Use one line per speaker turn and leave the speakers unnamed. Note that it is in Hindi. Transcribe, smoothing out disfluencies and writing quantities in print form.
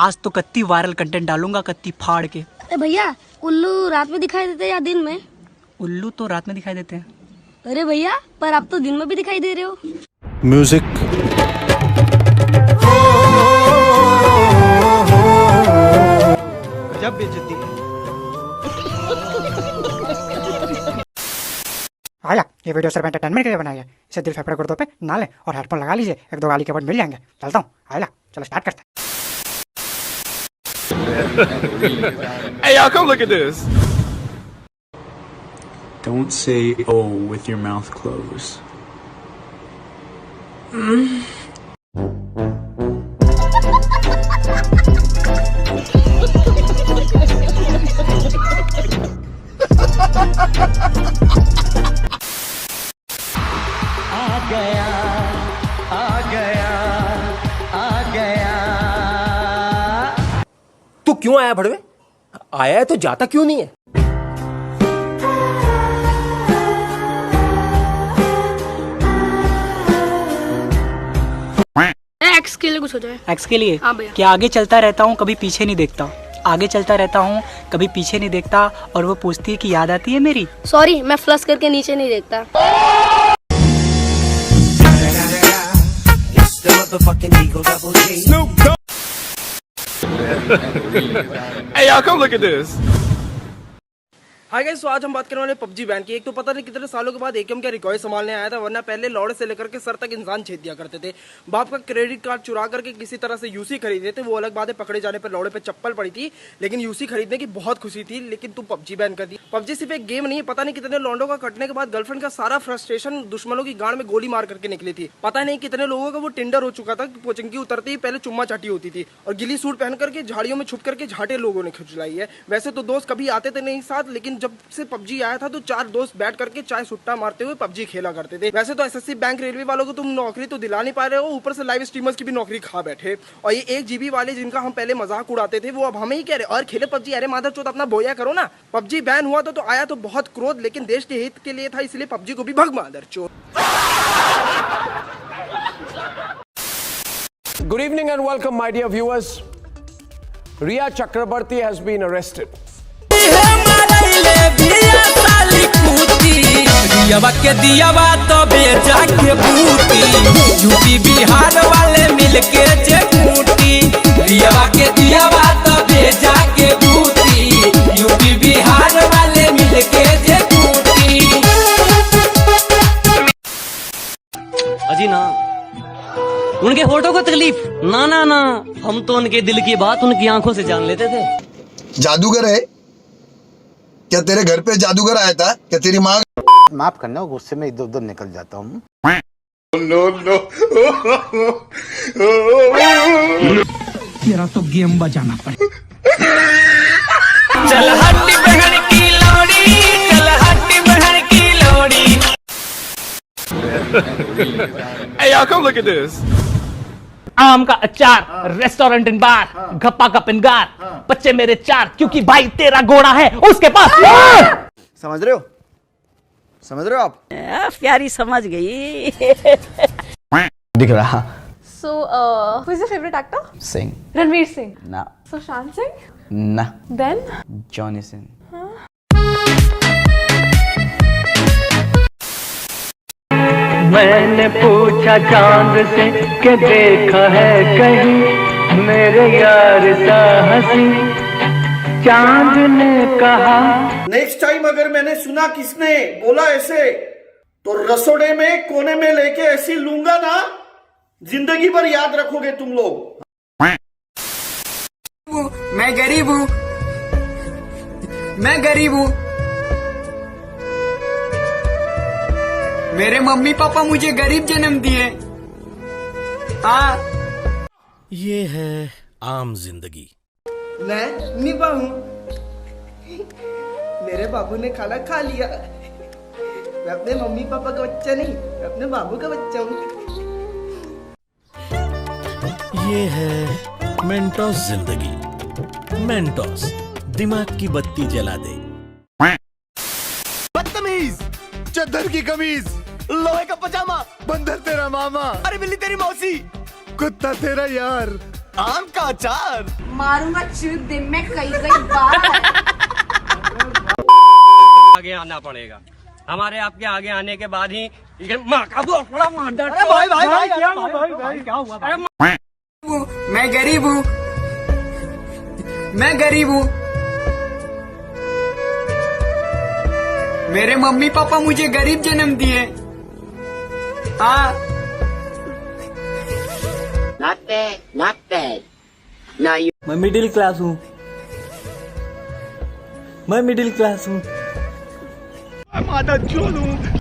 आज तो कत्ती वायरल कंटेंट डालूंगा, कत्ती फाड़ के।
अरे भैया, उल्लू रात में दिखाई देते या दिन में?
उल्लू तो रात में दिखाई देते हैं।
अरे भैया, पर आप तो दिन में भी दिखाई दे रहे हो।
म्यूजिक।
गजब बेइज्जती है।
आया, ये वीडियो सिर्फ एंटरटेनमेंट के लिए बनाई है। इसे दिल फेफड़े गुर्दों पे ना ले और हेडफोन लगा लीजिए, एक दो गाली के वर्ड मिल जाएंगे। चलता हूँ, आया, चलो स्टार्ट करते हैं।
Hey y'all, come look at this.
Don't say oh with your mouth closed.
तू क्यों आया भड़वे? आया है तो जाता क्यों नहीं है?
एक्स के लिए कुछ हो जाए।
एक्स के लिए?
हाँ भैया।
क्या आगे चलता रहता हूँ, कभी पीछे नहीं देखता। आगे चलता रहता हूँ, कभी पीछे नहीं देखता, और वो पूछती है कि याद आती है मेरी।
सॉरी, मैं फ्लश करके नीचे नहीं देखता।
Hey y'all, come look at this.
Hi guys, तो आज हम बात करने वाले पबजी बैन की। एक तो पता नहीं कितने सालों के बाद एकेएम का रिकॉर्ड संभालने आया था, वरना पहले लौड़े से लेकर के सर तक इंसान छेद दिया करते थे। बाप का क्रेडिट कार्ड चुरा करके किसी तरह से यूसी खरीदे थे, वो अलग बात है। पकड़े जाने पर लौड़े पे चप्पल पड़ी थी, लेकिन यूसी खरीदने की बहुत खुशी थी। लेकिन तू पबजी बैन कर दी। पबजी सिर्फ एक गेम नहीं है, पता नहीं कितने लौंडों का कटने के बाद गर्लफ्रेंड का सारा फ्रस्ट्रेशन दुश्मनों की गांड में गोली मार करके निकली थी। पता नहीं कितने लोगों का वो टिंडर हो चुका था। पोचंकी उतरते ही पहले चुम्मा चाटी होती थी, और गिली सूट पहन करके झाड़ियों में छुप करके झाटे लोगों ने खिंचलाई है। वैसे तो दोस्त कभी आते थे नहीं साथ, लेकिन जब से पबजी आया था तो 4 दोस्त बैठ करके चाय सुट्टा मारते हुए पबजी खेला करते थे। वैसे तो एसएससी, बैंक, रेलवे वालों को तुम नौकरी तो दिला नहीं पा रहे हो, ऊपर से लाइव स्ट्रीमर्स की भी नौकरी खा बैठे। और ये 1 GB वाले जिनका हम पहले मजाक उड़ाते थे, वो अब हमें ही कह रहे और खेले पबजी। अरे मादरचोद, अपना बोया करो ना। पबजी बैन हुआ तो आया तो बहुत क्रोध, लेकिन देश के हित के लिए था, इसलिए पबजी को भी भग मादरचोद।
Good evening and welcome, my dear viewers. Riya Chakrabarti has been arrested.
के दियावा तो बेचा के बूटी, यूपी बिहार वाले मिलके चेकूटी। रियावा के दियावा तो बेचा के बूटी, यूपी बिहार वाले मिलके चेकूटी।
अजी ना, उनके होठों को तकलीफ ना ना ना, हम तो उनके दिल की बात उनकी आंखों से जान लेते थे।
जादूगर है क्या? तेरे घर पे जादूगर आया था क्या? तेरी माँ?
माफ करना, गुस्से में इधर उधर निकल जाता हूँ।
No, no.
तेरा तो गेम बजाना पड़े।
चल हट्टी बहन की लोड़ी, चल हट्टी बहन की लोड़ी।
Hey y'all, come look at this.
आम का अचार, रेस्टोरेंट इन बार, गप्पा का पिंगार, बच्चे मेरे 4, क्योंकि भाई तेरा घोड़ा है उसके पास।
समझ रहे हो? समझ रहे हो आप?
प्यारी समझ गई।
दिख रहा।
So, who is your favorite actor?
Singh.
Ranveer Singh.
ना।
Sushant Singh.
ना।
Then?
जॉनी सिंह।
मैंने पूछा चांद से कि देखा है कहीं मेरे यार सा हंसी, चांद ने कहा।
नेक्स्ट टाइम अगर मैंने सुना किसने बोला ऐसे, तो रसोड़े में कोने में लेके ऐसी लूंगा ना, जिंदगी भर याद रखोगे तुम लोग।
मैं गरीब हूँ, मैं गरीब हूँ, मेरे मम्मी पापा मुझे गरीब जन्म दिए। हाँ,
ये है आम जिंदगी।
मैं निभा हूँ, मेरे बाबू ने खाना खा लिया। मैं अपने मम्मी पापा का बच्चा नहीं, मैं अपने बाबू का बच्चा हूँ।
ये है मेंटोस जिंदगी। मेंटोस, दिमाग की बत्ती जला दे।
बदतमीज, चद्दर की कमीज, लोहे का पजामा, बंदर तेरा मामा, अरे बिल्ली तेरी मौसी, कुत्ता तेरा यार,
आम का अचार।
मारूंगा चूत दिन में कई कई बार।
आगे आना पड़ेगा, हमारे आपके आगे आने के बाद ही माँ का बड़ा मार।
मैं गरीब हूँ, मैं गरीब हूँ, मेरे मम्मी पापा मुझे गरीब जन्म दिए। हाँ, not bad. Now you...
मैं मिडिल क्लास हूँ, मैं मिडिल क्लास हूँ।
माता चोद हूँ।